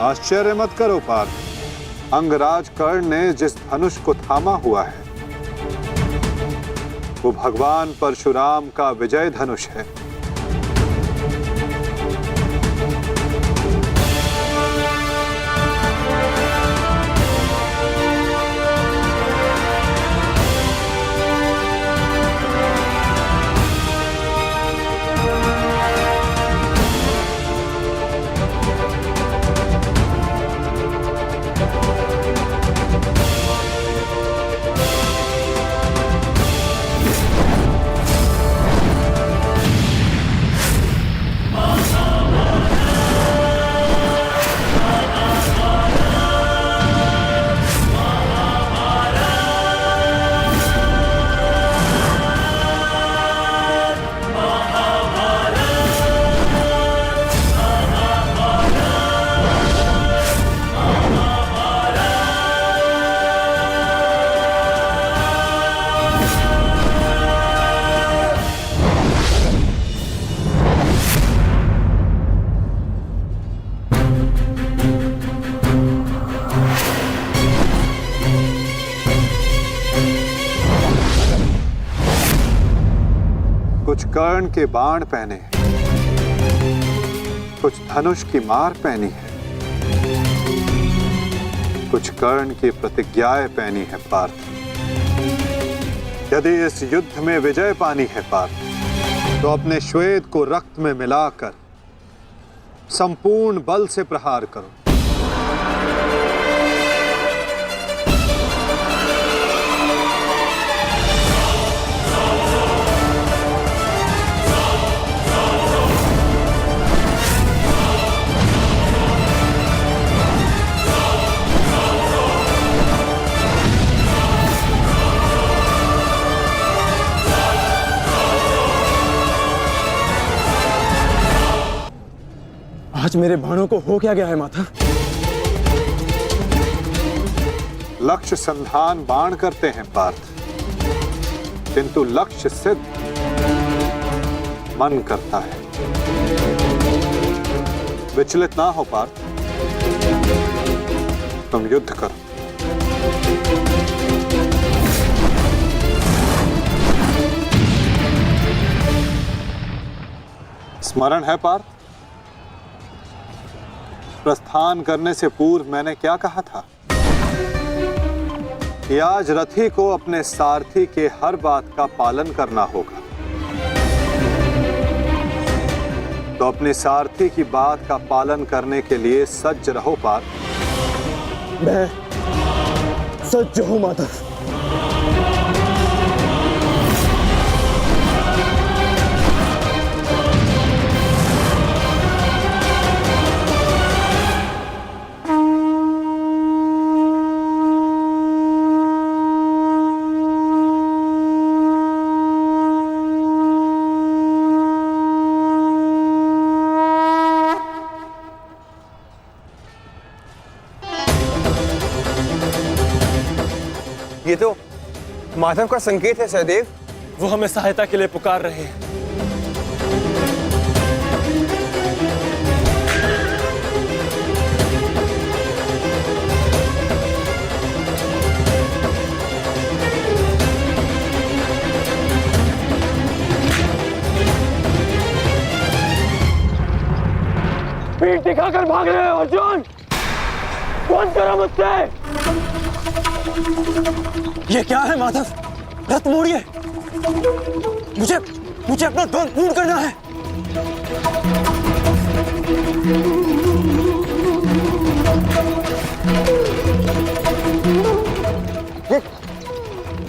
आश्चर्य मत करो पार्थ, अंगराज कर्ण ने जिस धनुष को थामा हुआ है वो भगवान परशुराम का विजय धनुष है। कुछ कर्ण के बाण पहने हैं, कुछ धनुष की मार पहनी है, कुछ कर्ण की प्रतिज्ञाएं पहनी है पार्थ। यदि इस युद्ध में विजय पानी है पार्थ, तो अपने श्वेत को रक्त में मिलाकर संपूर्ण बल से प्रहार करो। आज मेरे बाणों को हो क्या गया है माता? लक्ष्य संधान बाण करते हैं पार्थ, किंतु लक्ष्य सिद्ध मन करता है। विचलित ना हो पार्थ, तुम युद्ध करो। स्मरण है पार्थ, प्रस्थान करने से पूर्व मैंने क्या कहा था कि आज रथी को अपने सारथी के हर बात का पालन करना होगा। तो अपने सारथी की बात का पालन करने के लिए सज्ज रहो पार्थ। मैं सज्ज हूं माता। ये तो माधव का संकेत है सहदेव। वो हमें सहायता के लिए पुकार रहे हैं। पीठ दिखाकर भाग रहे हो अर्जुन, कौन करो मुझसे? ये क्या है माधव? रथ मोड़िए, मुझे अपना दौर पूर्ण करना है।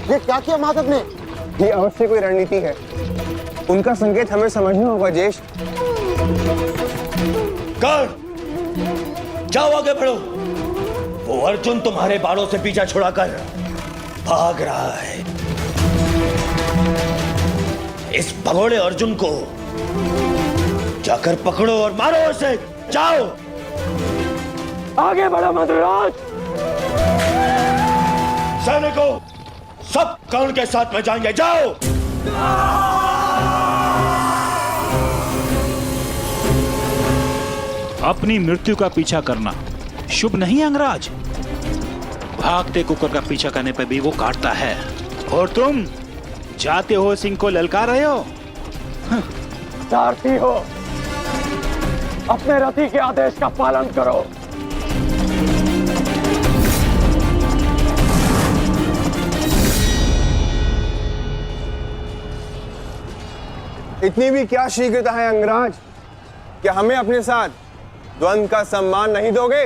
ये क्या किया माधव ने? ये अवश्य कोई रणनीति है। उनका संकेत हमें समझना होगा ज्येष्ठ। कर्ण, जाओ आगे बढ़ो। वो अर्जुन तुम्हारे बाणों से पीछा छुड़ाकर भाग रहा है। इस भगोड़े अर्जुन को जाकर पकड़ो और मारो उसे। जाओ आगे बढ़ो मंत्रिराज। सैनिकों, सब कर्ण के साथ में जाएंगे। जाओ। अपनी मृत्यु का पीछा करना शुभ नहीं अंगराज। भागते कुकर का पीछा करने पर भी वो काटता है, और तुम जाते हो सिंह को ललकार रहे हो। सारथी हो, अपने रथी के आदेश का पालन करो। इतनी भी क्या शीघ्रता है अंगराज, क्या हमें अपने साथ द्वंद्व का सम्मान नहीं दोगे?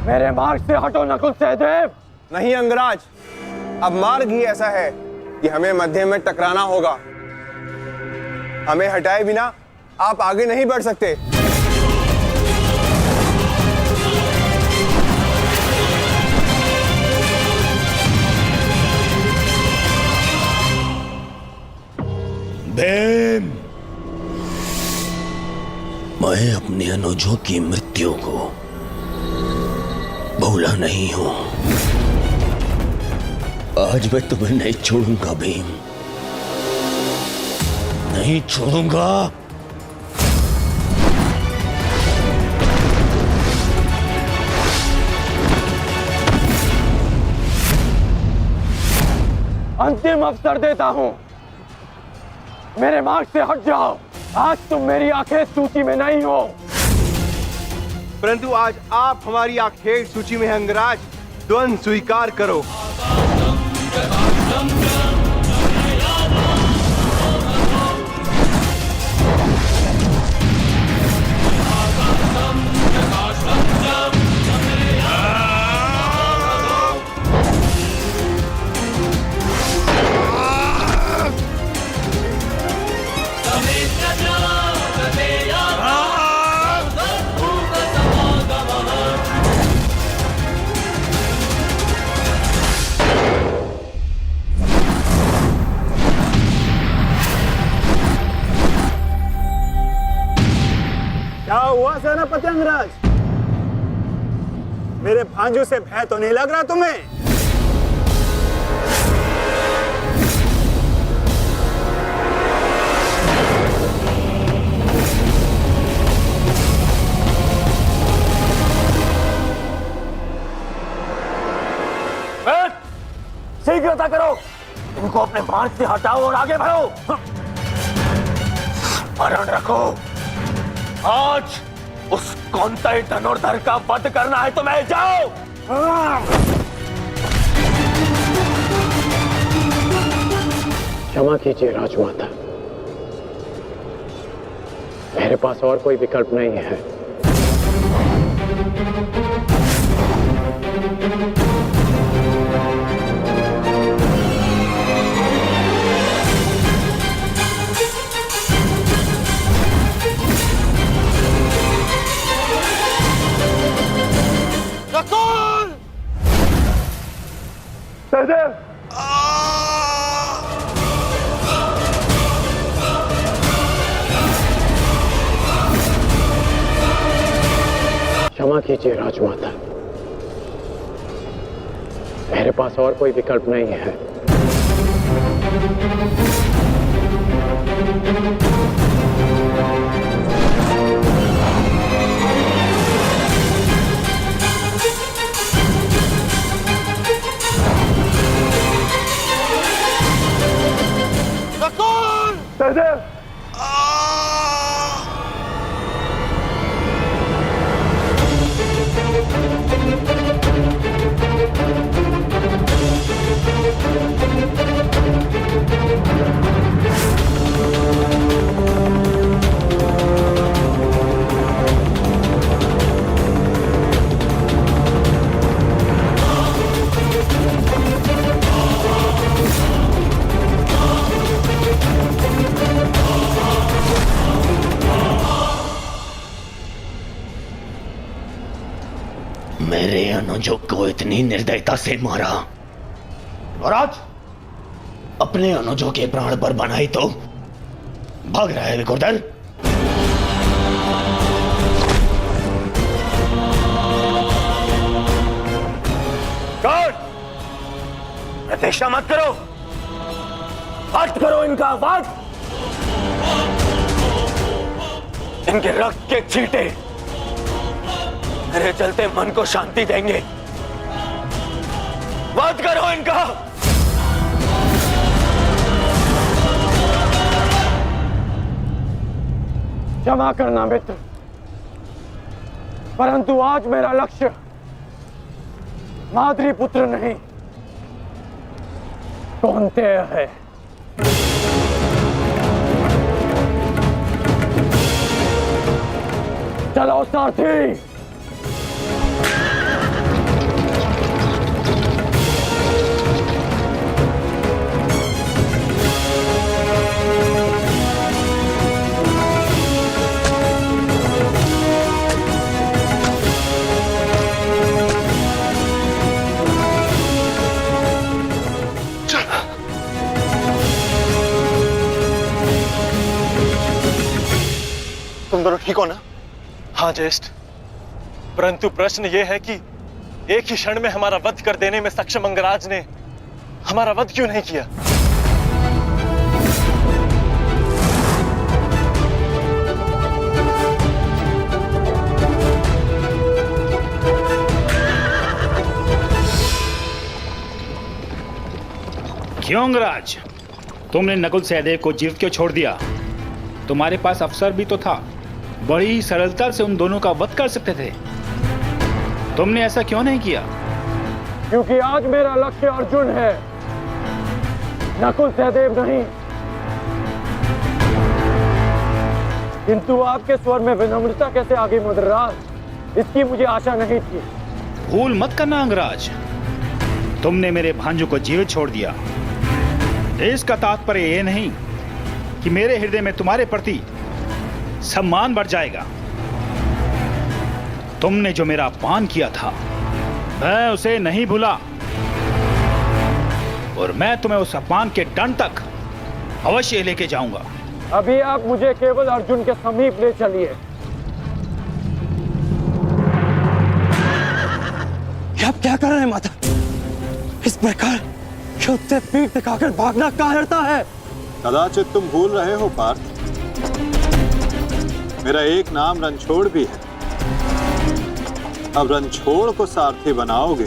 मेरे मार्ग से हटो नकुल सहदेव। नहीं अंगराज, अब मार्ग ही ऐसा है कि हमें मध्य में टकराना होगा। हमें हटाए बिना आप आगे नहीं बढ़ सकते। भीम, मैं अपने अनुजों की मृत्यु को भूला नहीं हूं। आज मैं तुम्हें नहीं छोड़ूंगा भीम, नहीं छोड़ूंगा। अंतिम अवसर देता हूं, मेरे मार्ग से हट जाओ। आज तुम मेरी आंखें सूची में नहीं हो, परंतु आज आप हमारी आखेट सूची में हैं अंगराज। द्वंद्व स्वीकार करो। क्या हुआ सेनापति अंगराज? मेरे भांजू से भय तो नहीं लग रहा तुम्हें? शीघ्रता करो, इनको अपने मार्ग से हटाओ और आगे बढ़ो। स्मरण रखो, आज उस कौंतल धनुर्धर का वध करना है तुम्हें। जाओ। क्षमा कीजिए राजमाता, मेरे पास और कोई विकल्प नहीं है। सहदेव, क्षमा कीजिए राजमाता, मेरे पास और कोई विकल्प नहीं है। सहदेव, अनुजों को इतनी निर्दयता से मारा और आज अपने अनुजों के प्राण पर बनाई तो भाग रहा है विकुर्दर। कौन? प्रतीक्षा मत करो, वध करो इनका, वध। इनके रक्त के छींटे मेरे चलते मन को शांति देंगे। वध करो इनका। क्षमा करना मित्र, परंतु आज मेरा लक्ष्य माद्री पुत्र नहीं कौन्तेय है। चलो सारथी। तुम दोनों ठीक हो ना? हाँ ज्येष्ठ, परंतु प्रश्न यह है कि एक ही क्षण में हमारा वध कर देने में सक्षम अंगराज ने हमारा वध क्यों नहीं किया? क्यों अंगराज, तुमने नकुल सहदेव को जीवित क्यों छोड़ दिया? तुम्हारे पास अवसर भी तो था, बड़ी ही सरलता से उन दोनों का वध कर सकते थे। तुमने ऐसा क्यों नहीं किया? क्योंकि आज मेरा लक्ष्य अर्जुन है, नकुल सहदेव नहीं। किंतु आपके स्वर में विनम्रता कैसे आ गई मद्रराज, इसकी मुझे आशा नहीं थी। भूल मत करना अंगराज, तुमने मेरे भांजों को जीवित छोड़ दिया। इसका तात्पर्य यह नहीं कि मेरे हृदय में तुम्हारे प्रति सम्मान बढ़ जाएगा। तुमने जो मेरा अपमान किया था मैं उसे नहीं भूला, और मैं तुम्हें उस अपमान के दंड तक अवश्य लेके जाऊंगा। अभी आप मुझे केवल अर्जुन के समीप ले चलिए। आप क्या कर रहे हैं माता? इस प्रकार युद्ध से पीठ दिखाकर भागना कायरता है। कदाचित तुम भूल रहे हो पार्थ, मेरा एक नाम रणछोड़ भी है। अब रणछोड़ को सारथी बनाओगे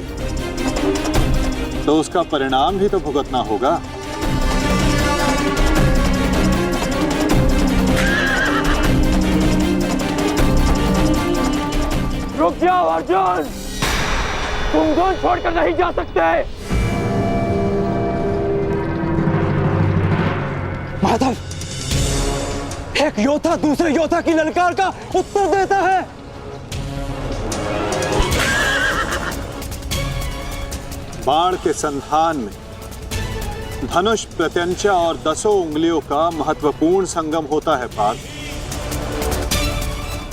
तो उसका परिणाम भी तो भुगतना होगा। रुक जाओ अर्जुन, तुम दोनों छोड़कर नहीं जा सकते। माधव, एक योद्धा दूसरे योद्धा की ललकार का उत्तर देता है। बाण के संधान में धनुष, प्रत्यंचा और 10 उंगलियों का महत्वपूर्ण संगम होता है पार्थ,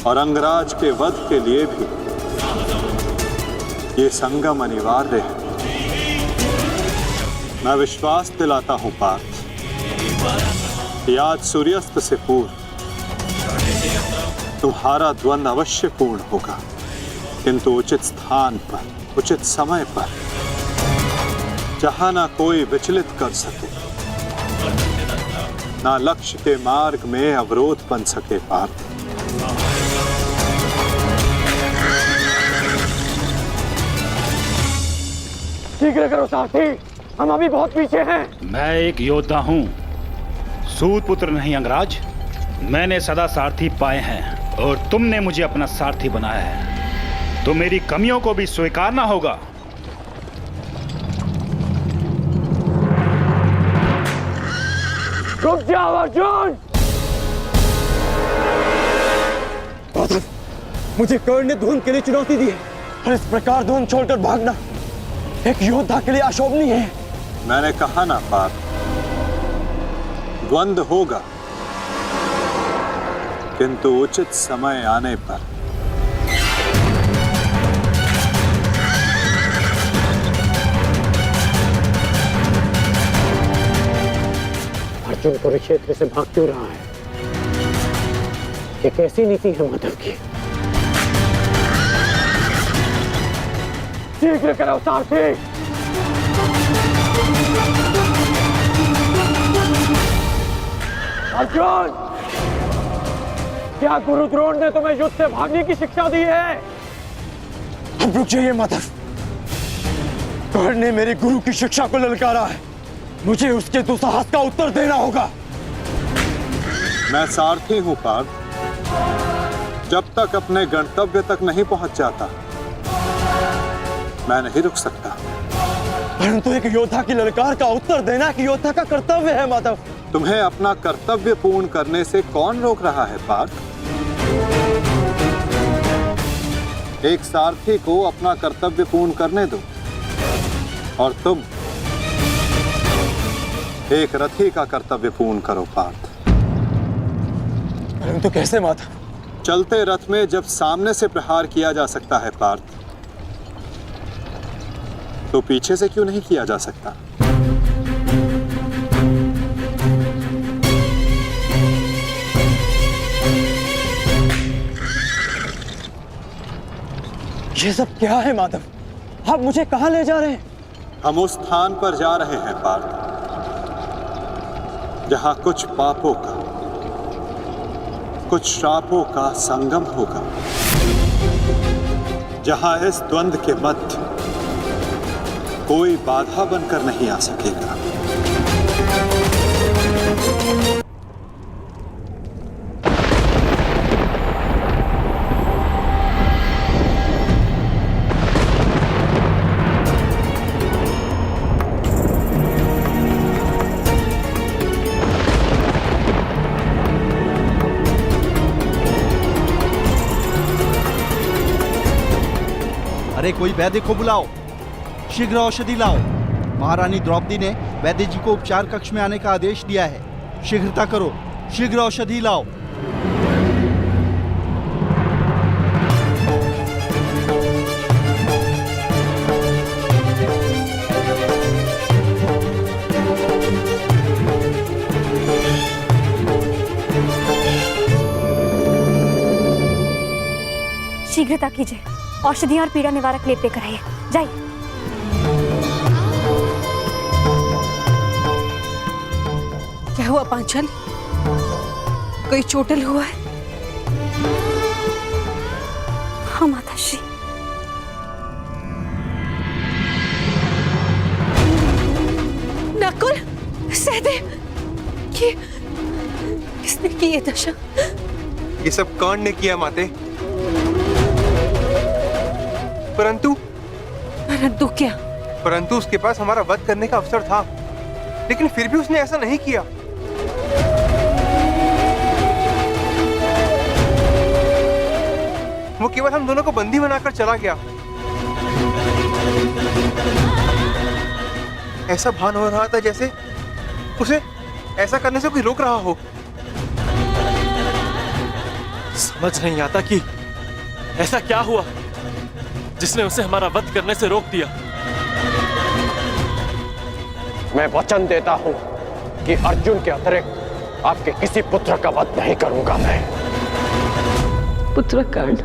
और अंगराज के वध के लिए भी ये संगम अनिवार्य है। मैं विश्वास दिलाता हूं पार्थ, आज सूर्यास्त से पूर्व तुम्हारा द्वंद्व अवश्य पूर्ण होगा, किंतु उचित स्थान पर, उचित समय पर, जहां ना कोई विचलित कर सके, ना लक्ष्य के मार्ग में अवरोध बन सके पार्थ। शीघ्र करो सारथी, हम अभी बहुत पीछे हैं। मैं एक योद्धा हूं, सूत पुत्र नहीं अंगराज। मैंने सदा सारथी पाए हैं और तुमने मुझे अपना सारथी बनाया है, तो मेरी कमियों को भी स्वीकारना होगा। रुक जाओ अर्जुन। मुझे कर्ण ने धुन के लिए चुनौती दी है, और इस प्रकार धुन छोड़कर भागना एक योद्धा के लिए अशोभनीय है। मैंने कहा ना पार्थ, द्वंद्व होगा, किंतु उचित समय आने पर। अर्जुन कुरुक्षेत्र से भाग क्यों रहा है? ये कैसी नीति है माधव की? शीघ्र करो सारथी। अर्जुन, क्या गुरु द्रोण ने तुम्हें युद्ध से भागने की शिक्षा दी है? अब रुक जाइए माधव। कर्ण ने मेरे गुरु की शिक्षा को ललकारा है, मुझे उसके दुस्साहस का उत्तर देना होगा। मैं सारथी हूं पार्थ। जब तक अपने गंतव्य तक नहीं पहुंच जाता मैं नहीं रुक सकता। परंतु एक योद्धा की ललकार का उत्तर देना कि योद्धा का कर्तव्य है माधव। तुम्हें अपना कर्तव्य पूर्ण करने से कौन रोक रहा है पार्थ? एक सारथी को अपना कर्तव्य पूर्ण करने दो और तुम एक रथी का कर्तव्य पूर्ण करो पार्थ। परंतु कैसे माधव? चलते रथ में जब सामने से प्रहार किया जा सकता है पार्थ, तो पीछे से क्यों नहीं किया जा सकता? ये सब क्या है माधव? आप मुझे कहां ले जा रहे हैं? हम उस स्थान पर जा रहे हैं पार्थ जहां कुछ पापों का, कुछ श्रापों का संगम होगा, जहां इस द्वंद्व के मध्य कोई बाधा बनकर नहीं आ सकेगा। अरे कोई वैद्य को बुलाओ, शीघ्र औषधि लाओ। महारानी द्रौपदी ने वैद्य जी को उपचार कक्ष में आने का आदेश दिया है। शीघ्रता करो, शीघ्र औषधि लाओ। शीघ्रता कीजिए, औषधि और पीड़ा निवारक लेप लेकर आइए। जाइए। क्या हुआ पांचाली? कोई चोटिल हुआ है? हाँ माताश्री। नकुल, सहदेव, किसने की ये दशा? ये सब कर्ण ने किया माते। परंतु क्या? परंतु उसके पास हमारा वध करने का अवसर था, लेकिन फिर भी उसने ऐसा नहीं किया। वो केवल हम दोनों को बंदी बनाकर चला गया। ऐसा भान हो रहा था जैसे उसे ऐसा करने से कोई रोक रहा हो। समझ नहीं आता कि ऐसा क्या हुआ जिसने उसे हमारा वध करने से रोक दिया। मैं वचन देता हूं कि अर्जुन के अतिरिक्त आपके किसी पुत्र का वध नहीं करूंगा मैं। पुत्र कर्ण,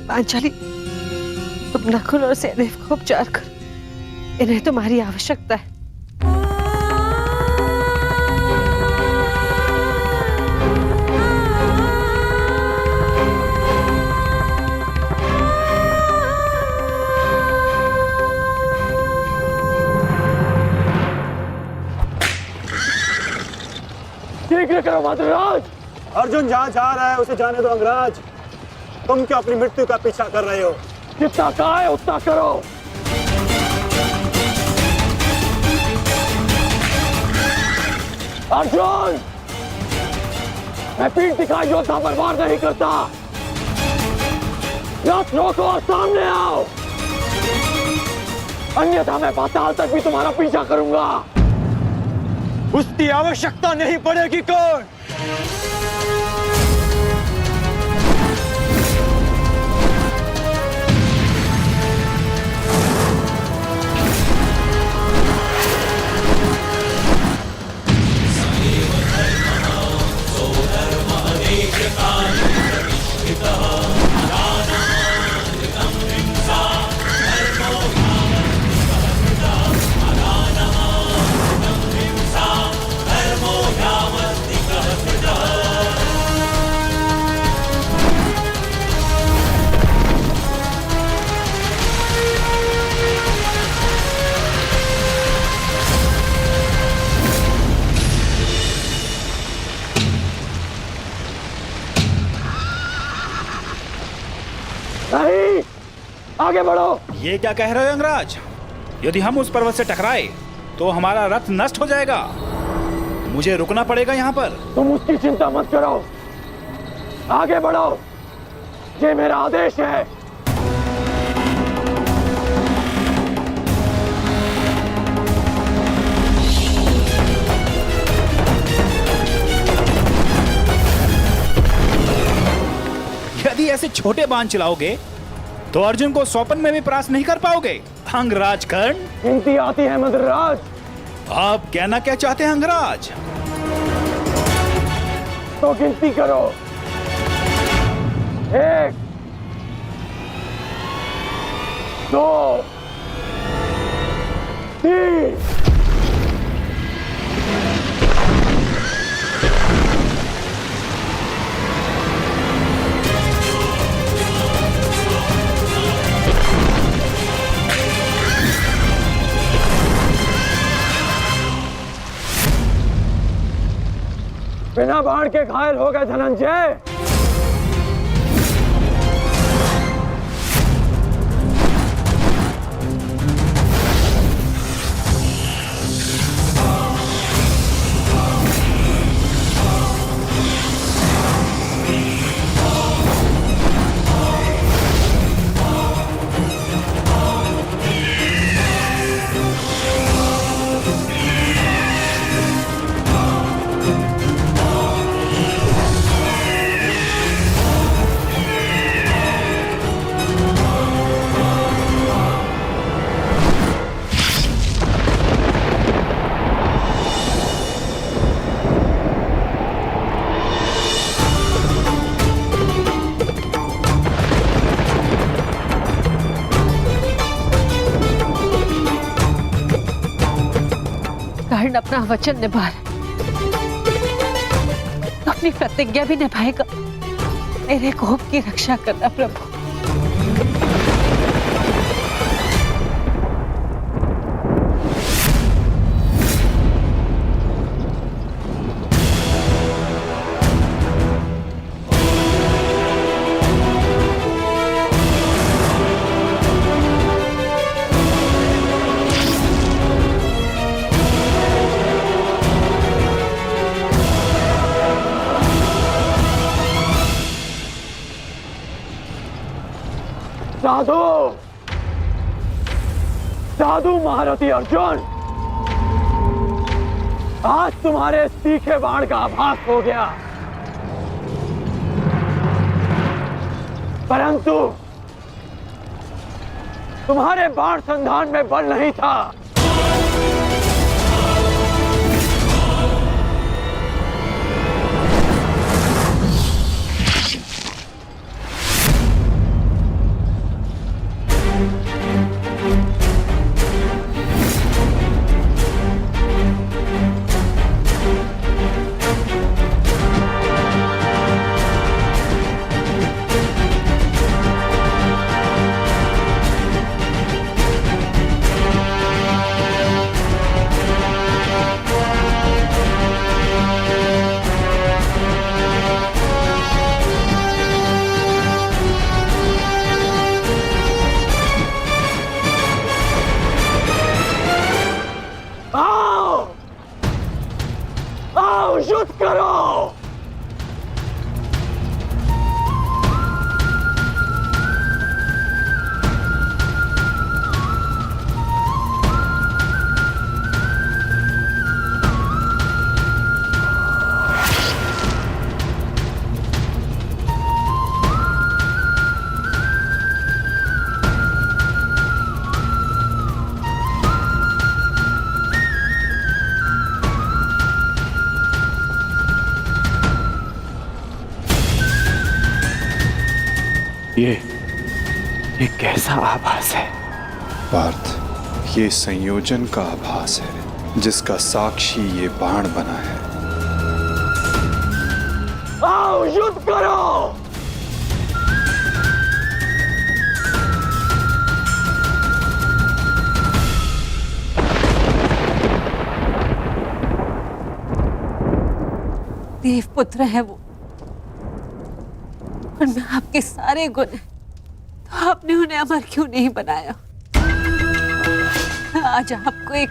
पांचाली, तुम नकुल और सहदेव को उपचार करो, इन्हें तुम्हारी आवश्यकता है। शीघ्र करो माधवराज। अर्जुन जहां जा रहा है उसे जाने दो अंगराज। तुम क्यों अपनी मृत्यु का पीछा कर रहे हो? जितना कहा है उतना करो। अर्जुन, मैं पीठ दिखा योद्धा पर वार नहीं करता। रथ रोको और सामने आओ, अन्यथा मैं पाताल तक भी तुम्हारा पीछा करूंगा। उसकी आवश्यकता नहीं पड़ेगी कौन? नहीं, आगे बढ़ो। ये क्या कह रहे हो यंगराज? यदि हम उस पर्वत से टकराए तो हमारा रथ नष्ट हो जाएगा। मुझे रुकना पड़ेगा यहाँ पर। तुम उसकी चिंता मत करो, आगे बढ़ो, ये मेरा आदेश है। यदि ऐसे छोटे बाण चलाओगे तो अर्जुन को स्वप्न में भी परास्त नहीं कर पाओगे। अंगराज कर्ण, गिनती आती है मद्रराज। आप कहना क्या चाहते हैं अंगराज? तो गिनती करो। 1, 2, 3। बिना बाण के घायल हो गए धनंजय। कर्ण अपना वचन निभा रहा, अपनी प्रतिज्ञा भी निभाएगा। मेरे कोप की रक्षा करना प्रभु। साधु, साधु महारथी अर्जुन, आज तुम्हारे तीखे बाण का आभास हो गया, परंतु तुम्हारे बाण संधान में बल नहीं था। युद्ध करो। ये कैसा आभास है? पार्थ, ये संयोजन का आभास है जिसका साक्षी ये बाण बना है। आओ युद्ध करो। देवपुत्र है वो, और मैं आपके सारे गुण हैं, तो आपने उन्हें अमर क्यों नहीं बनाया? आज आपको एक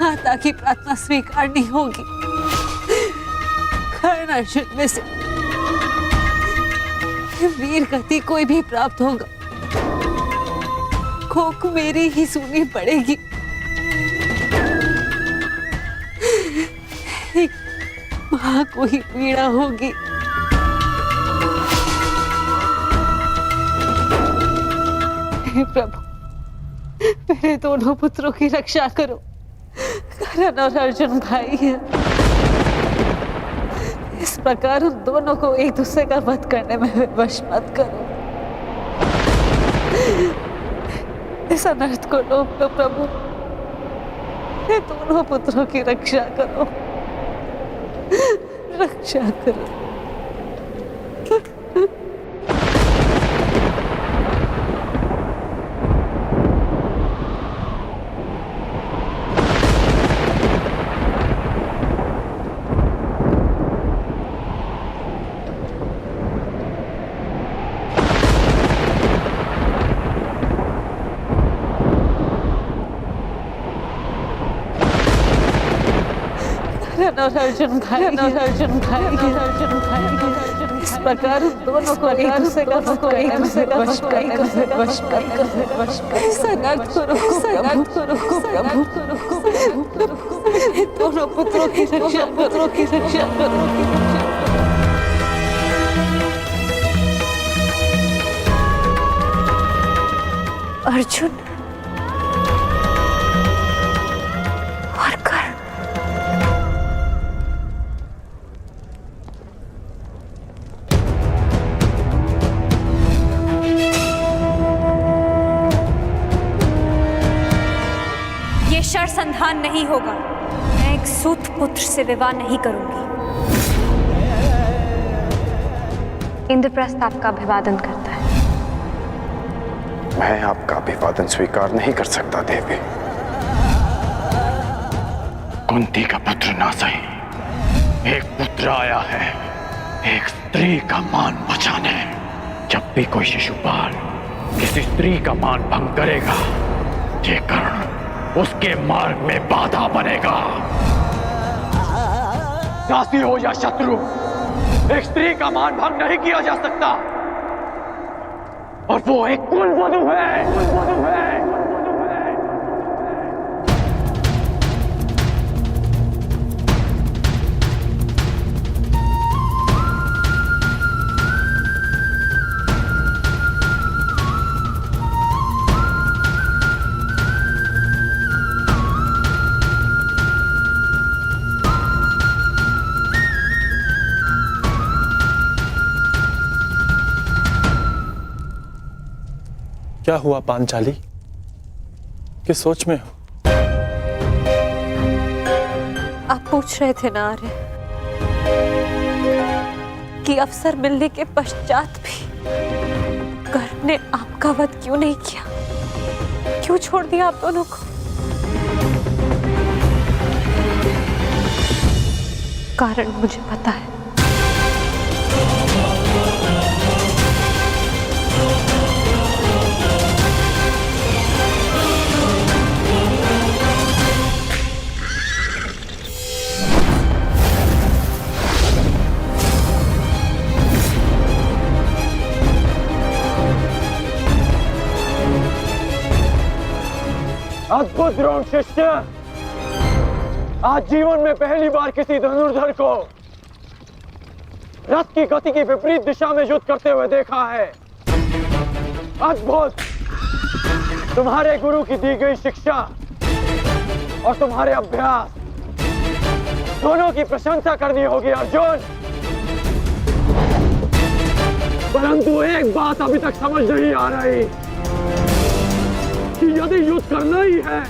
माता की प्रार्थना स्वीकारनी होगी। कर्ण अर्जुन में से वीर गति कोई भी प्राप्त होगा, कोक मेरी ही सुननी पड़ेगी। एक मां को ही पीड़ा होगी। हे प्रभु, मेरे दोनों पुत्रों की रक्षा करो। कर्ण और अर्जुन भाई हैं। इस प्रकार उन दोनों को एक दूसरे का वध करने में विवश मत करो। इस अनर्थ को रोक लो प्रभु। मेरे दोनों पुत्रों की रक्षा करो, रक्षा करो। और अर्जुन भाई, अर्जुन भाई, अर्जुन भाई, इस प्रकार दोनों को एक दूसरे का वश दोनों पुत्रों की रक्षा करो। अर्जुन और कर्ण, ये शरसंधान नहीं होगा। मैं एक सूत पुत्र से विवाह नहीं करूंगी। इंद्रप्रस्थ आपका अभिवादन करता है। मैं आपका अभिवादन स्वीकार नहीं कर सकता देवी। कुंती का पुत्र ना सही, एक पुत्र आया है एक स्त्री का मान बचाने। जब भी कोई शिशुपाल किसी स्त्री का मान भंग करेगा, ये कर्ण उसके मार्ग में बाधा बनेगा। दासी हो या शत्रु, एक स्त्री का मान भंग नहीं किया जा सकता, और वो एक कुलवधू है। क्या हुआ पांचाली? किस सोच में हो? आप पूछ रहे थे ना आर्य कि अवसर मिलने के पश्चात भी कर्ण ने आपका वध क्यों नहीं किया, क्यों छोड़ दिया आप दोनों को? कारण मुझे पता है। अद्भुत द्रोण शिष्य, आज जीवन में पहली बार किसी धनुर्धर को रथ की गति की विपरीत दिशा में युद्ध करते हुए देखा है। अद्भुत! तुम्हारे गुरु की दी गई शिक्षा और तुम्हारे अभ्यास दोनों की प्रशंसा करनी होगी अर्जुन। परंतु एक बात अभी तक समझ नहीं आ रही कि यदि युद्ध करना ही है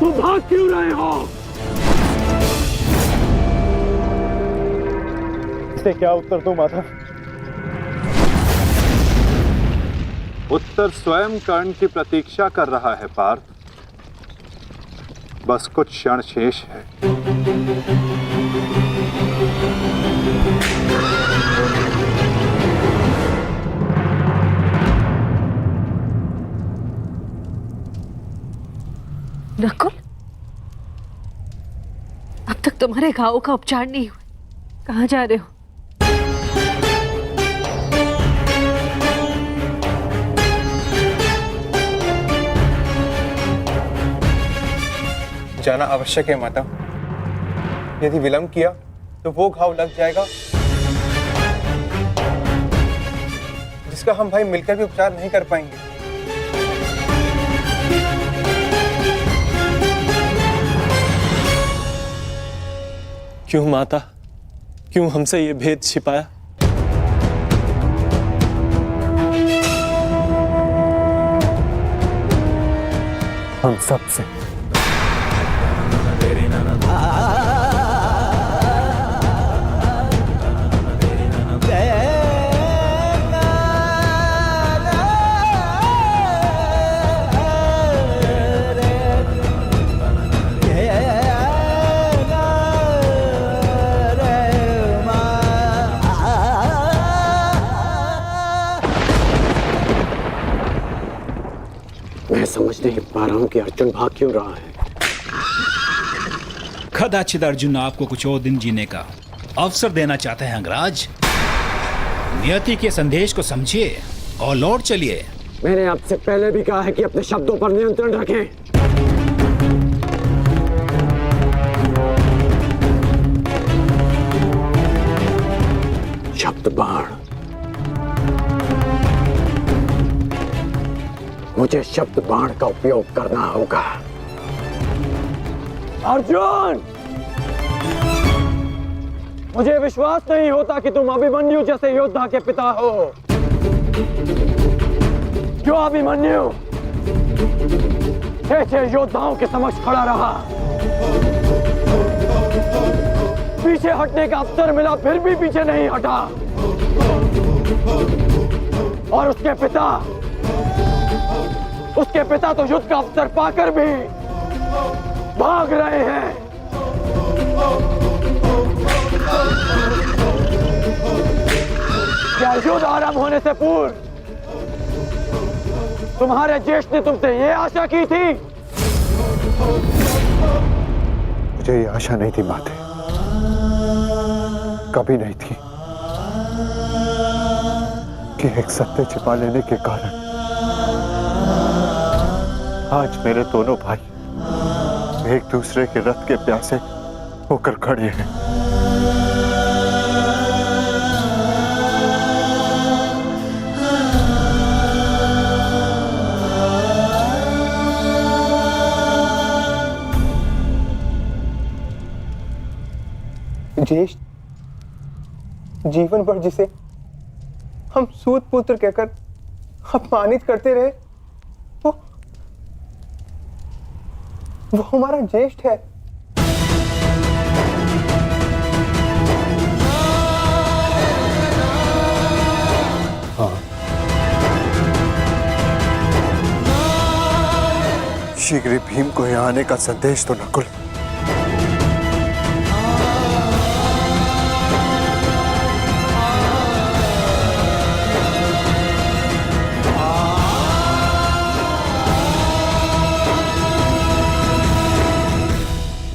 तो भाग क्यों रहे हो? इसे क्या उत्तर दूं माधव? उत्तर स्वयं कर्ण की प्रतीक्षा कर रहा है पार्थ। बस कुछ क्षण शेष है। नकुल, अब तक तुम्हारे घावों का उपचार नहीं हुआ। कहाँ जा रहे हो? जाना आवश्यक है माता। यदि विलंब किया तो वो घाव लग जाएगा जिसका हम भाई मिलकर भी उपचार नहीं कर पाएंगे। क्यों माता, क्यों हमसे ये भेद छिपाया? हम सबसे। मैं समझ नहीं पा रहा हूं कि अर्जुन भाग क्यों रहा है। कदाचित अर्जुन आपको कुछ और दिन जीने का अवसर देना चाहते हैं अंगराज। नियति के संदेश को समझिए और लौट चलिए। मैंने आपसे पहले भी कहा है कि अपने शब्दों पर नियंत्रण रखें। शब्द बाण, मुझे शब्द बाण का उपयोग करना होगा। अर्जुन, मुझे विश्वास नहीं होता कि तुम अभिमन्यु जैसे योद्धा के पिता हो। जो अभिमन्यु 6 योद्धाओं के समक्ष खड़ा रहा, पीछे हटने का अवसर मिला फिर भी पीछे नहीं हटा, और उसके पिता तो युद्ध का अवसर पाकर भी भाग रहे हैं। क्या युद्ध आरंभ होने से पूर्व तुम्हारे ज्येष्ठ ने तुमसे ये आशा की थी? मुझे ये आशा नहीं थी माते, कभी नहीं थी कि एक सत्य छिपा लेने के कारण आज मेरे दोनों भाई एक दूसरे के रथ के प्यासे होकर खड़े हैं। ज्येष्ठ जीवन भर जिसे हम सूत पुत्र कहकर अपमानित करते रहे, वो हमारा ज्येष्ठ है। हाँ, शीघ्र ही भीम को यहाँ आने का संदेश तो नकुल।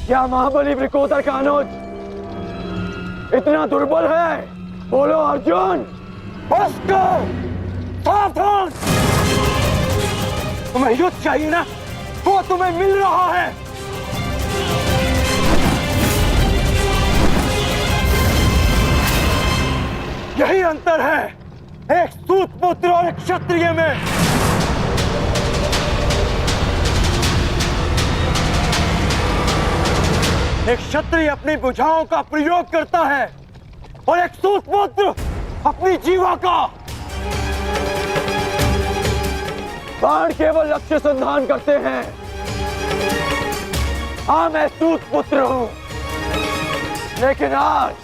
क्या महाबली वृकोदर का अनुज इतना दुर्बल है? बोलो अर्जुन। उसको सावधान, तुम्हें युद्ध चाहिए ना, वो तुम्हें मिल रहा है। यही अंतर है एक सूत पुत्र और एक क्षत्रिय में। एक क्षत्रिय अपनी भुजाओं का प्रयोग करता है और एक सूत पुत्र अपनी जीवा का। बाण केवल लक्ष्य संधान करते हैं। हाँ, मैं सूत पुत्र हूं, लेकिन आज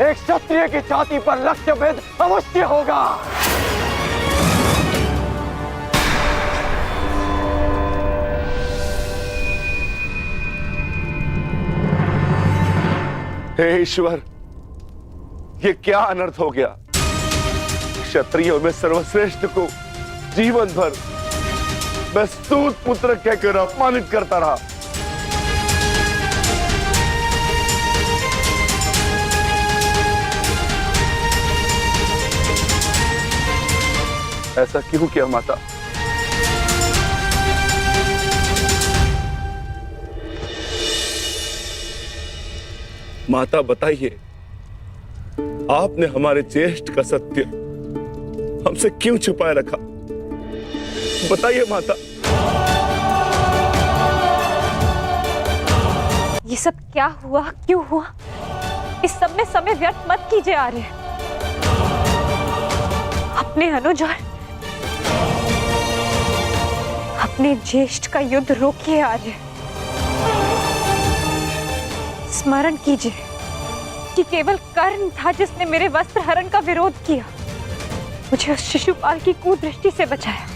एक क्षत्रिय की छाती पर लक्ष्य भेद अवश्य होगा। हे ईश्वर, ये क्या अनर्थ हो गया। क्षत्रियों में सर्वश्रेष्ठ को जीवन भर मैं स्तूत पुत्र कहकर अपमानित करता रहा। ऐसा क्यों किया माता? माता बताइए, आपने हमारे ज्येष्ठ का सत्य हमसे क्यों छुपाए रखा? बताइए माता। ये सब क्या हुआ, क्यों हुआ? इस सब में समय व्यर्थ मत कीजिए आर्य। अपने अनुज और अपने ज्येष्ठ का युद्ध रोकिए आर्य। स्मरण कीजिए कि केवल कर्ण था जिसने मेरे वस्त्र हरण का विरोध किया, मुझे उस शिशुपाल की कुदृष्टि से बचाया।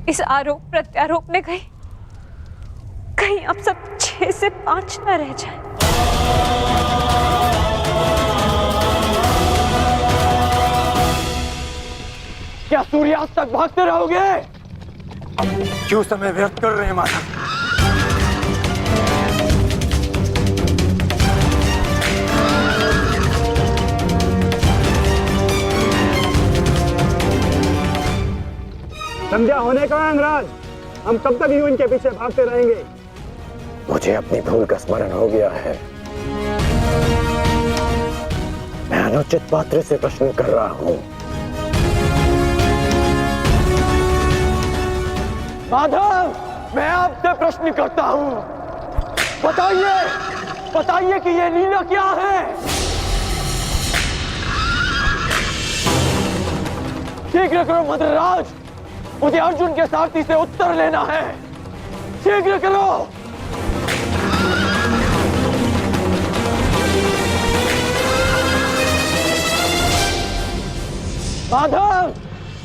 इस आरोप प्रत्यारोप में कहीं अब सब 6 से 5 न रह जाए। क्या सूर्यास्त तक भागते रहोगे? क्यों समय व्यर्थ कर रहे हैं माता? संध्या होने का अंगराज, हम कब तक यूं इनके पीछे भागते रहेंगे? मुझे अपनी भूल का स्मरण हो गया है। मैं अनुचित पात्र से प्रश्न कर रहा हूं। माधव, मैं आपसे प्रश्न करता हूं। बताइए कि ये लीला क्या है? शीघ्र करो मद्रराज, मुझे अर्जुन के सारथी से उत्तर लेना है। शीघ्र करो। माधव,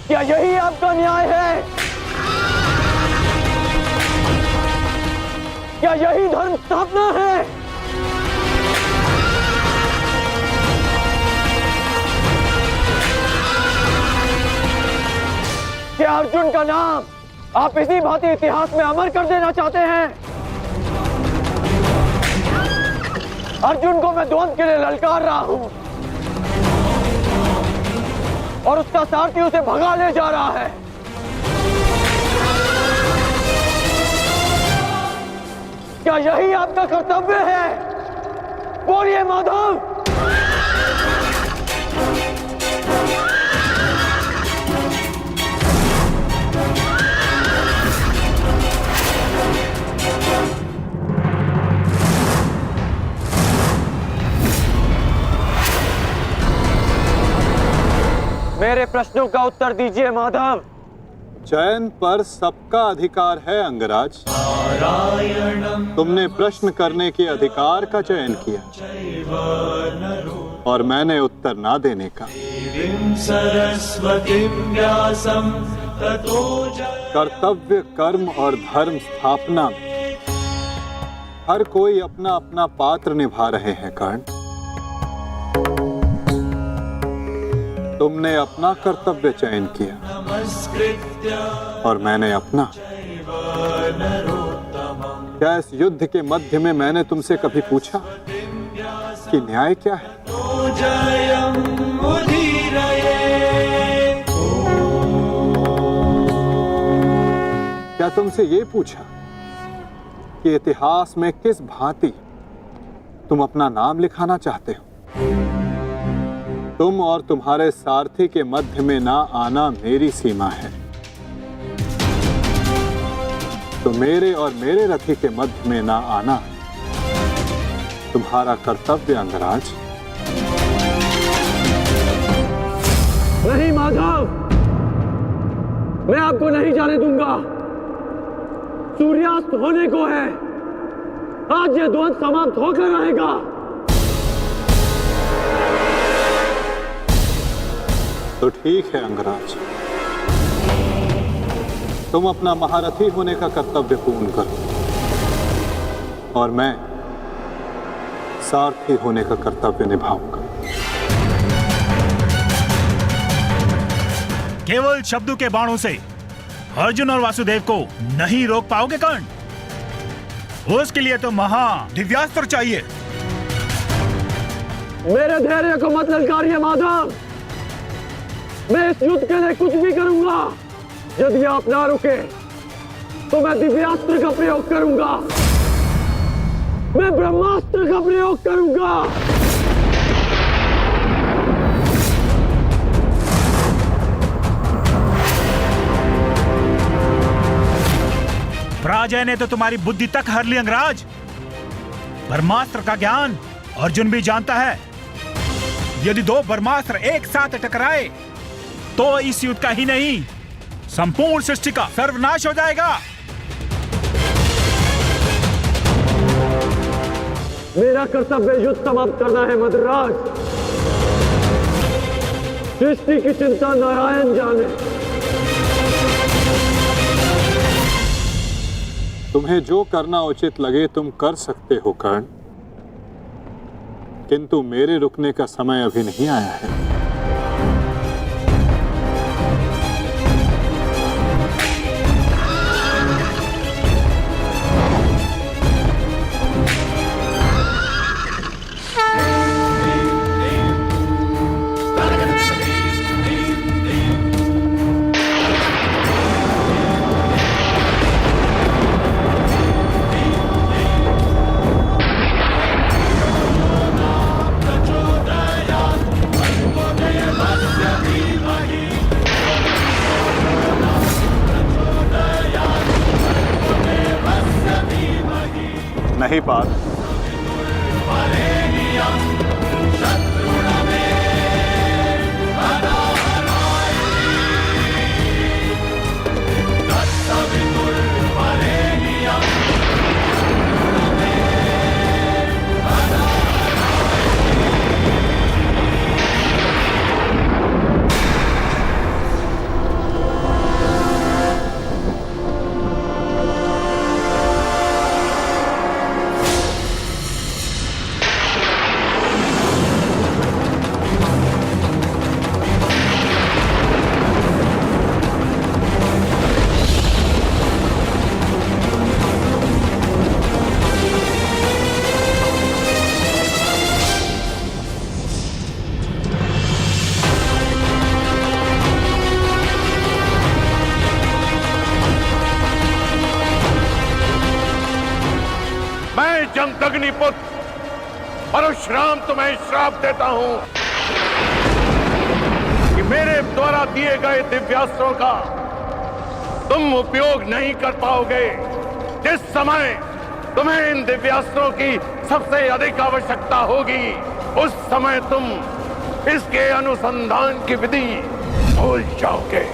क्या यही आपका न्याय है? क्या यही धर्म स्थापना है? क्या अर्जुन का नाम आप इसी भांति इतिहास में अमर कर देना चाहते हैं? अर्जुन को मैं द्वंद्व के लिए ललकार रहा हूं और उसका सारथी उसे भगा ले जा रहा है। क्या यही आपका कर्तव्य है? बोलिए माधव। मेरे प्रश्नों का उत्तर दीजिए माधव। चयन पर सबका अधिकार है अंगराज। तुमने प्रश्न करने के अधिकार का चयन किया और मैंने उत्तर ना देने का। कर्तव्य, कर्म और धर्म स्थापना में हर कोई अपना अपना पात्र निभा रहे हैं कर्ण। तुमने अपना कर्तव्य चयन किया और मैंने अपना। क्या इस युद्ध के मध्य में मैंने तुमसे कभी पूछा कि न्याय क्या है? क्या तुमसे ये पूछा कि इतिहास में किस भांति तुम अपना नाम लिखाना चाहते हो? तुम और तुम्हारे सारथी के मध्य में ना आना मेरी सीमा है, तो मेरे और मेरे रथी के मध्य में ना आना तुम्हारा कर्तव्य अंगराज। नहीं माधव, मैं आपको नहीं जाने दूंगा। सूर्यास्त होने को है, आज ये द्वंद समाप्त होकर रहेगा। तो ठीक है अंगराज, तुम अपना महारथी होने का कर्तव्य पूर्ण करो और मैं सारथी होने का कर्तव्य निभाऊंगा। केवल शब्दों के बाणों से अर्जुन और वासुदेव को नहीं रोक पाओगे कर्ण। उसके लिए तो महा दिव्यास्त्र चाहिए। मेरे धैर्य को मत ललकारिए माधव, मैं इस युद्ध के लिए कुछ भी करूंगा। यदि आप ना रुके तो मैं दिव्यास्त्र का प्रयोग करूंगा, मैं ब्रह्मास्त्र का प्रयोग करूंगा। पराजय ने तो तुम्हारी बुद्धि तक हर ली अंगराज। ब्रह्मास्त्र का ज्ञान अर्जुन भी जानता है। यदि दो ब्रह्मास्त्र एक साथ टकराए तो इस युद्ध का ही नहीं, संपूर्ण सृष्टि का सर्वनाश हो जाएगा। मेरा कर्तव्य युद्ध समाप्त करना है मद्राज। सृष्टि की चिंता नारायण जाने। तुम्हें जो करना उचित लगे तुम कर सकते हो कर्ण, किंतु मेरे रुकने का समय अभी नहीं आया है। नहीं पार्थ, जमदग्निपुत्र परशुराम तुम्हें श्राप देता हूं कि मेरे द्वारा दिए गए दिव्यास्त्रों का तुम उपयोग नहीं कर पाओगे। जिस समय तुम्हें इन दिव्यास्त्रों की सबसे अधिक आवश्यकता होगी, उस समय तुम इसके अनुसंधान की विधि भूल जाओगे।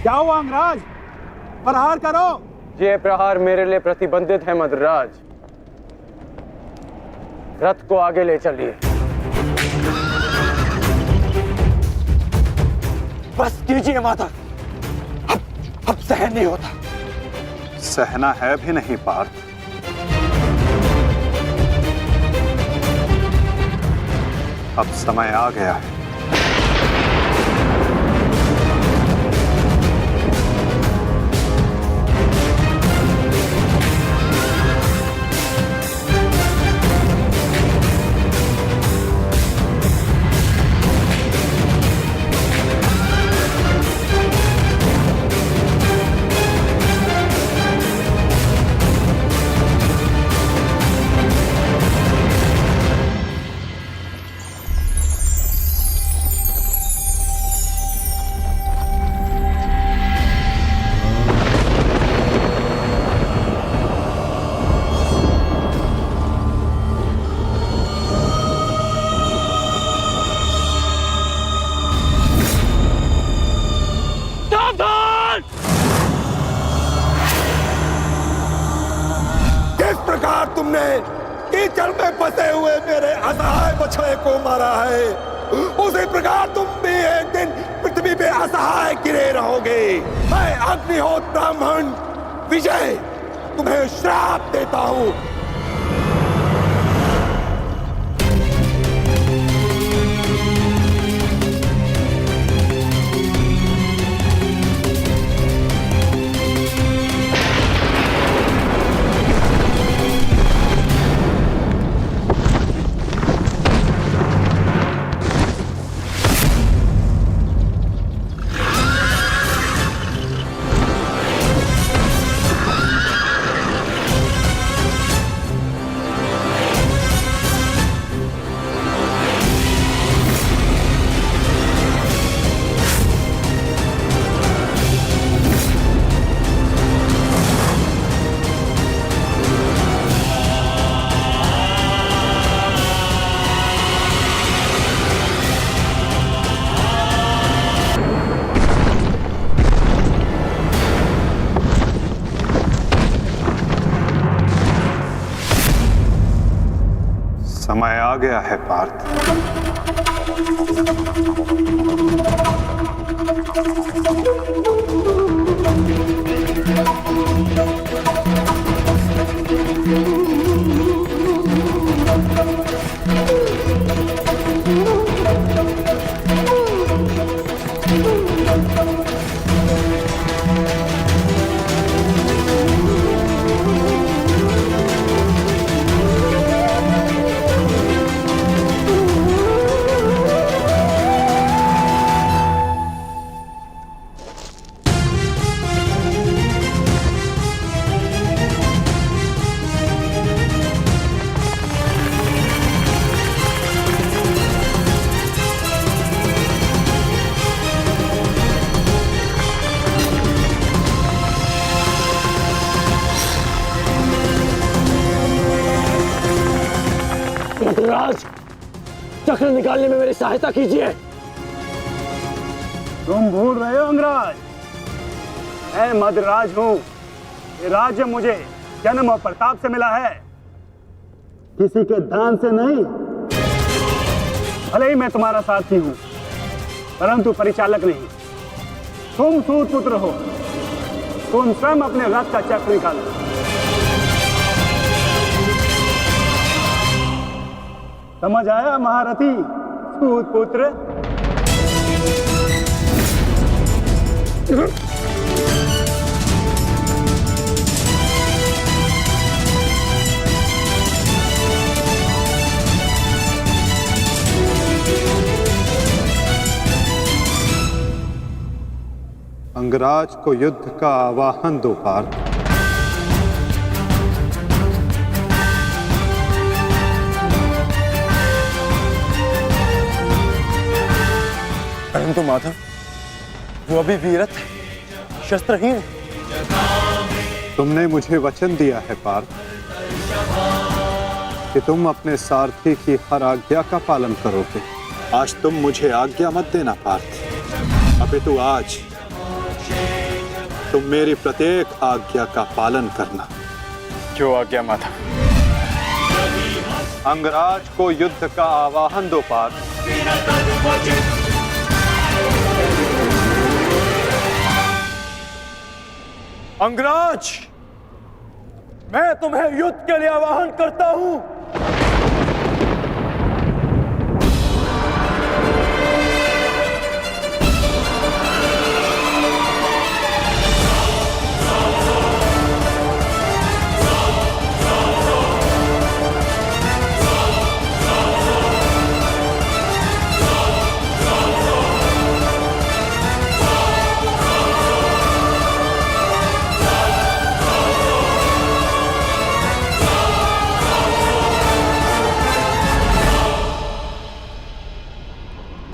जाओ अंगराज, प्रहार करो। ये प्रहार मेरे लिए प्रतिबंधित है मद्राज। रथ को आगे ले चलिए। बस कीजिए माता, अब सहन नहीं होता। सहना है भी नहीं पार्थ। अब समय आ गया है। प्रकार तुमने कीचड़ में फंसे हुए मेरे असहाय बछड़े को मारा है, उसी प्रकार तुम भी एक दिन पृथ्वी पे असहाय गिरे रहोगे। मैं अग्निहोत्र ब्राह्मण विजय तुम्हें श्राप देता हूं। समय आ गया है पार्थ। मद्राज, चक्र निकालने में मेरी सहायता कीजिए। तुम भूल रहे हो अंगराज, मैं मद्राज हूं। ये राज्य मुझे जन्म और प्रताप से मिला है, किसी के दान से नहीं। भले ही मैं तुम्हारा साथी हूं, परंतु परिचालक नहीं। तुम सूत पुत्र हो, तुम स्वयं अपने रथ का चक्र निकालो। समझ आया महारथी सूत पुत्र? अंगराज को युद्ध का आवाहन दो पार्थ। परंतु माधव, वो अभी वीरत है, शस्त्रहीन है। तुमने मुझे वचन दिया है पार्थ कि तुम अपने सारथी की हर आज्ञा का पालन करोगे। आज तुम मुझे आज्ञा मत देना पार्थ, अपितु आज तुम मेरी प्रत्येक आज्ञा का पालन करना। जो आज्ञा माधव। अंगराज को युद्ध का आवाहन दो पार्थ। अंगराज, मैं तुम्हें युद्ध के लिए आवाहन करता हूं।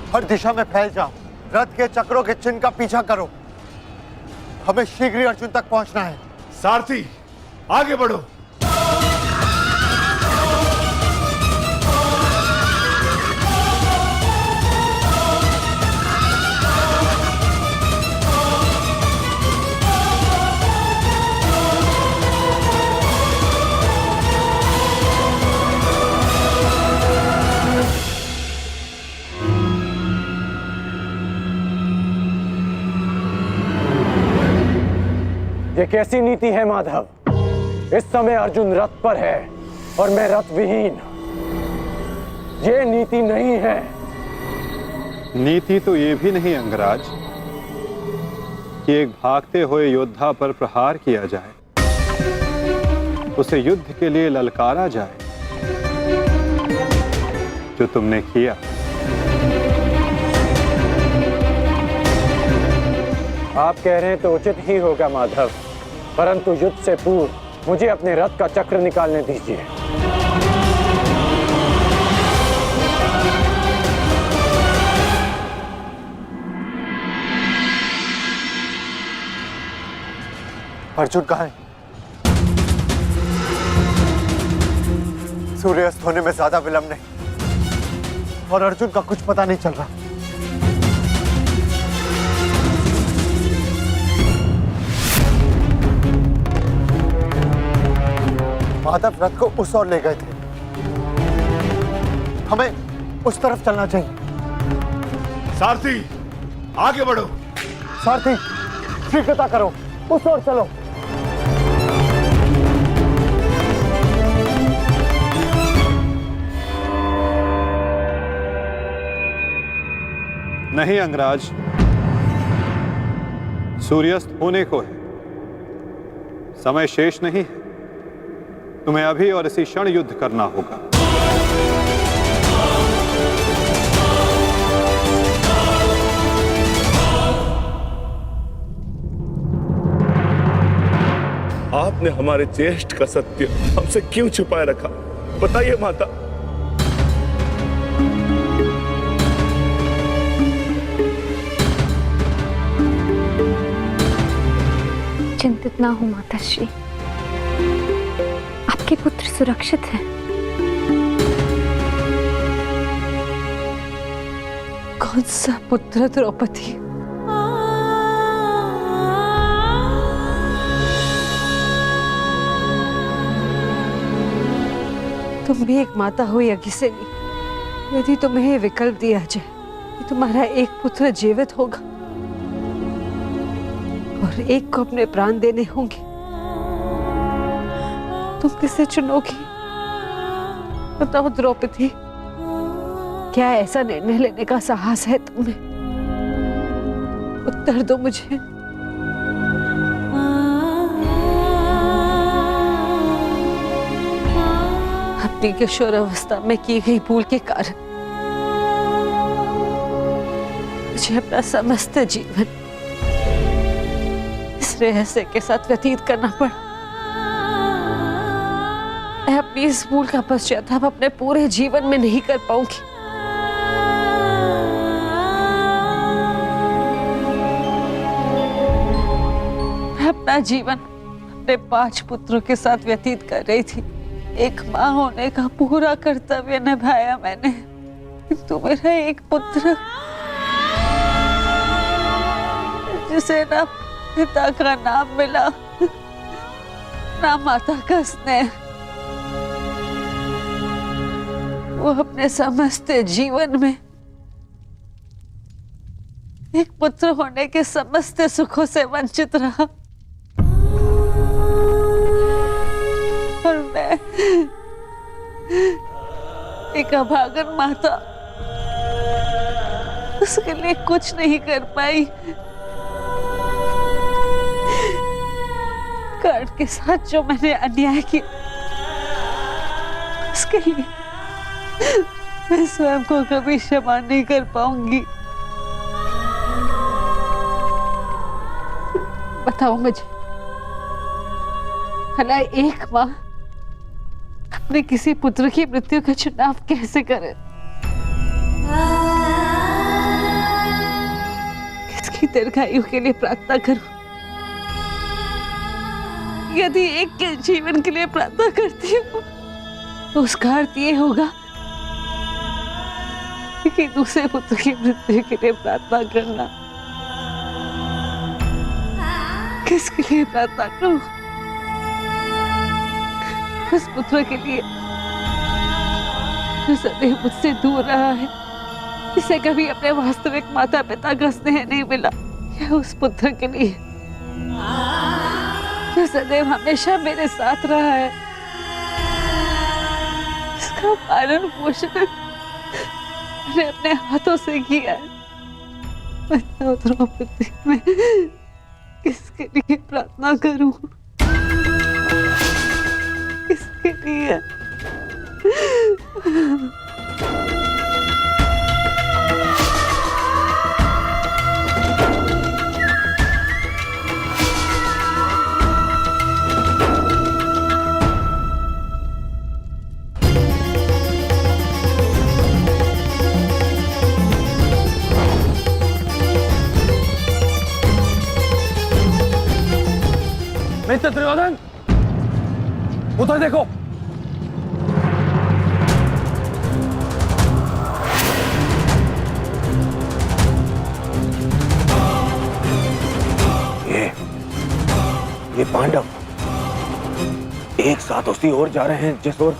हर दिशा में फैल जाओ, रथ के चक्रों के चिन्ह का पीछा करो। हमें शीघ्र ही अर्जुन तक पहुंचना है। सारथी, आगे बढ़ो। ये कैसी नीति है माधव? इस समय अर्जुन रथ पर है और मैं रथ विहीन। ये नीति नहीं है। नीति तो ये भी नहीं अंगराज कि एक भागते हुए योद्धा पर प्रहार किया जाए, उसे युद्ध के लिए ललकारा जाए, जो तुमने किया। आप कह रहे हैं तो उचित ही होगा माधव, परंतु युद्ध से पूर्व मुझे अपने रथ का चक्र निकालने दीजिए। अर्जुन कहाँ है? सूर्यास्त होने में ज्यादा विलंब नहीं और अर्जुन का कुछ पता नहीं चल रहा। माधव रथ को उस ओर ले गए थे, हमें उस तरफ चलना चाहिए। सारथी आगे बढ़ो। सारथी शीघ्रता करो, उस ओर चलो। नहीं अंगराज, सूर्यास्त होने को है, समय शेष नहीं है। तुम्हें अभी और इसी क्षण युद्ध करना होगा। आपने हमारे ज्येष्ठ का सत्य हमसे क्यों छुपाए रखा? बताइए माता। चिंतित ना हो माताश्री, आपके पुत्र सुरक्षित हैं। कौन सा पुत्र द्रौपदी? तुम भी एक माता हो यज्ञसेनी, यदि तुम्हें ये विकल्प दिया जाए कि तुम्हारा एक पुत्र जीवित होगा और एक को अपने प्राण देने होंगे, तुम किसे चुनोगी? बताओ द्रौपदी, क्या ऐसा निर्णय लेने का साहस है तुम्हें? उत्तर दो मुझे। अपनी किशोरावस्था में की गई भूल के कारण मुझे अपना समस्त जीवन इस रहस्य के साथ व्यतीत करना पड़ा। मैं अपनी इस भूल का पश्चाताप अपने पूरे जीवन में नहीं कर पाऊंगी। मैं अपना जीवन अपने 5 पुत्रों के साथ व्यतीत कर रही थी। एक माँ होने का पूरा कर्तव्य निभाया मैंने, किंतु मेरा एक पुत्र जिसे ना पिता का नाम मिला ना माता का स्नेह, वो अपने समस्त जीवन में एक पुत्र होने के समस्त सुखों से वंचित रहा। और मैं एक अभागन माता उसके लिए कुछ नहीं कर पाई। कर्ण के साथ जो मैंने अन्याय किया उसके लिए मैं स्वयं को कभी क्षमा नहीं कर पाऊंगी। बताओ मुझे, भला एक माँ अपने किसी पुत्र की मृत्यु का चुनाव कैसे करे? किसकी दीर्घायु के लिए प्रार्थना करूं? यदि एक के जीवन के लिए प्रार्थना करती हूँ तो उसका अर्थ ये होगा कि दूसरे पुत्र की मृत्यु के लिए प्रार्थना करना। किसके लिए प्रार्थना करूं? उस पुत्र के लिए जो सदैव मुझसे दूर रहा है, जिसे कभी अपने वास्तविक माता पिता का स्नेह नहीं मिला, या उस पुत्र के लिए वो सदैव हमेशा मेरे साथ रहा है। इसका पालन पोषण मैंने अपने हाथों से किया है। बताओ द्रौपदी, मैं किसके लिए प्रार्थना करूं? किसके लिए? मिस्टर दुर्योधन, उधर देखो। ये पांडव एक साथ उसी ओर जा रहे हैं जिस ओर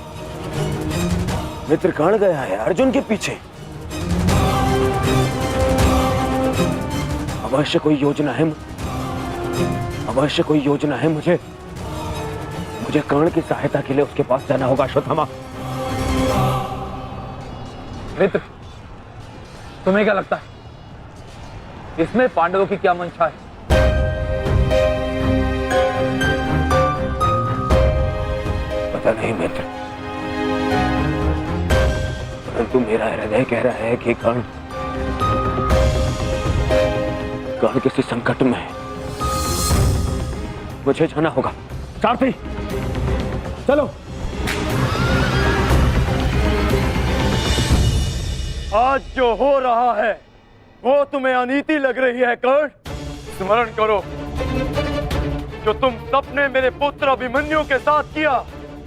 मित्र कर्ण गया है, अर्जुन के पीछे। अवश्य कोई योजना है, अवश्य कोई योजना है। मुझे कर्ण की सहायता के लिए उसके पास जाना होगा। अश्वत्थामा, मित्र, तुम्हें क्या लगता है इसमें पांडवों की क्या मंशा है? पता नहीं मित्र, परंतु मेरा हृदय कह रहा है कि कर्ण किसी संकट में है। मुझे जाना होगा। सारथी, चलो। आज जो हो रहा है वो तुम्हें अनीति लग रही है कर्ण? स्मरण करो, जो तुम सबने मेरे पुत्र अभिमन्यु के साथ किया,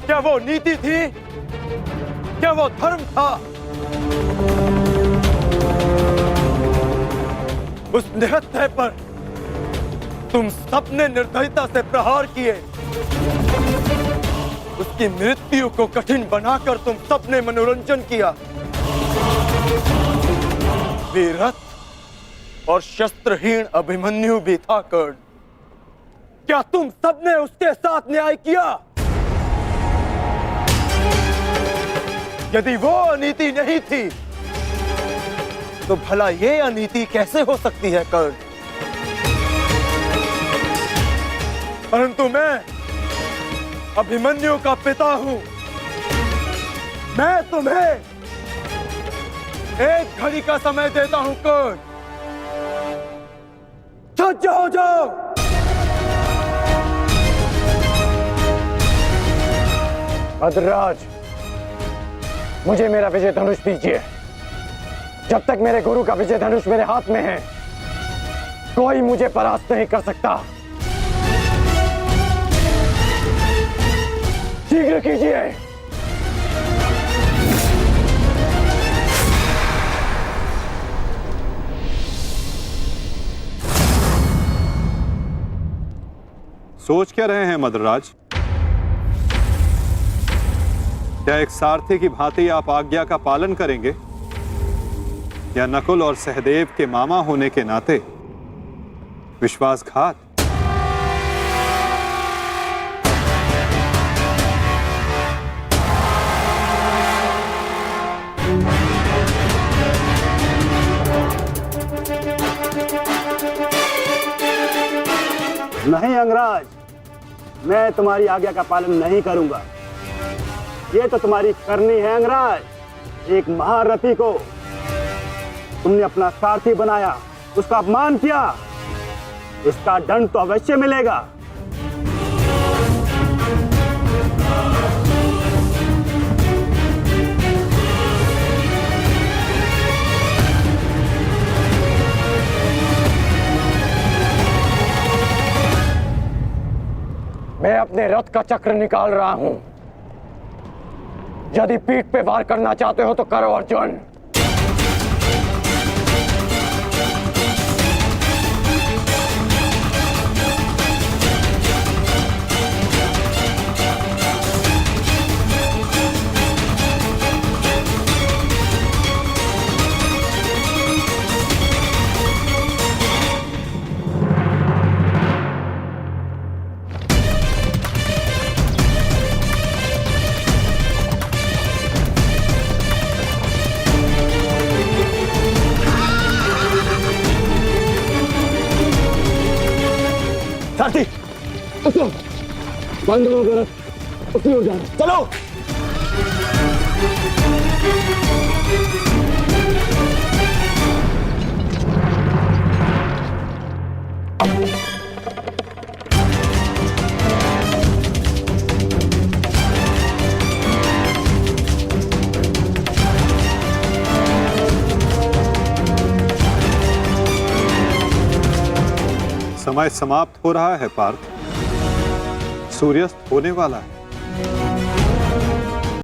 क्या वो नीति थी? क्या वो धर्म था? उस निहत्थे पर तुम सबने निर्दयता से प्रहार किए। उसकी मृत्यु को कठिन बनाकर तुम सबने मनोरंजन किया। वीरथ और शस्त्रहीन अभिमन्यु भी था कर्ण। क्या तुम सबने उसके साथ न्याय किया? यदि वो अनीति नहीं थी तो भला ये अनीति कैसे हो सकती है कर्ण? परंतु मैं अभिमन्यु का पिता हूं। मैं तुम्हें एक घड़ी का समय देता हूं कर्ण। सज्ज हो जाओ। भद्रराज, मुझे मेरा विजय धनुष दीजिए। जब तक मेरे गुरु का विजय धनुष मेरे हाथ में है, कोई मुझे परास्त नहीं कर सकता। शीघ्र कीजिए। सोच क्या रहे हैं मद्रराज? क्या एक सारथी की भांति आप आज्ञा का पालन करेंगे, या नकुल और सहदेव के मामा होने के नाते विश्वासघात? नहीं अंगराज, मैं तुम्हारी आज्ञा का पालन नहीं करूंगा। ये तो तुम्हारी करनी है अंगराज। एक महारथी को तुमने अपना सारथी बनाया, उसका अपमान किया, इसका दंड तो अवश्य मिलेगा। मैं अपने रथ का चक्र निकाल रहा हूं। यदि पीठ पे वार करना चाहते हो तो करो अर्जुन। बंद करो रथ, उसी ओर जाना। चलो। समय समाप्त हो रहा है पार्थ, सूर्यास्त होने वाला है।